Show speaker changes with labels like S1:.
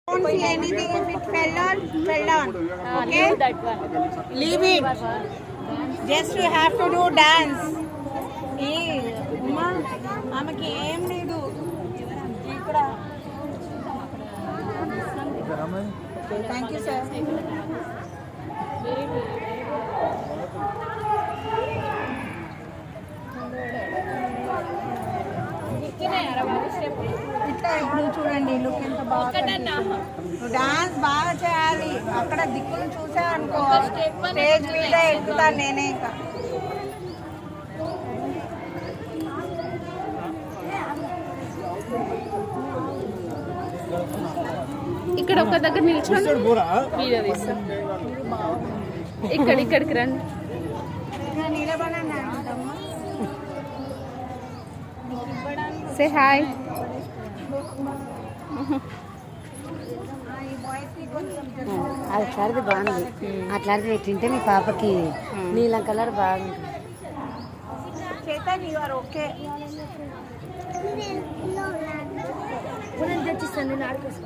S1: Don't see anything if it fell down. Okay?
S2: Leave that one.
S1: Leave it. Just you have to do dance. అమ్మా ఆమెకి ఏం లేదు ఇక్కడ. Thank you sir. ఇట్లా ఇప్పుడు చూడండి లుక్ ఎంత బాగా డాన్స్ బాగా చేయాలి. అక్కడ దిక్కులు చూసా అనుకో స్టేజ్ మీద ఎక్కుతాను నేనే. ఇంకా
S2: ఇక్కడ ఒక దగ్గర నిల్చొని వీడియో తీస్తాం. ఇక్కడికి రండి.
S1: నిలబడండి.
S2: Say hi.
S3: అట్లాంటిది బాగుంది. అట్లాంటిది తింటే మీ పాపకి నీలం కలర్ బాగుంది.
S1: Chetan you are okay.
S3: తెచ్చిస్తాను నేను ఆడుకోవచ్చు.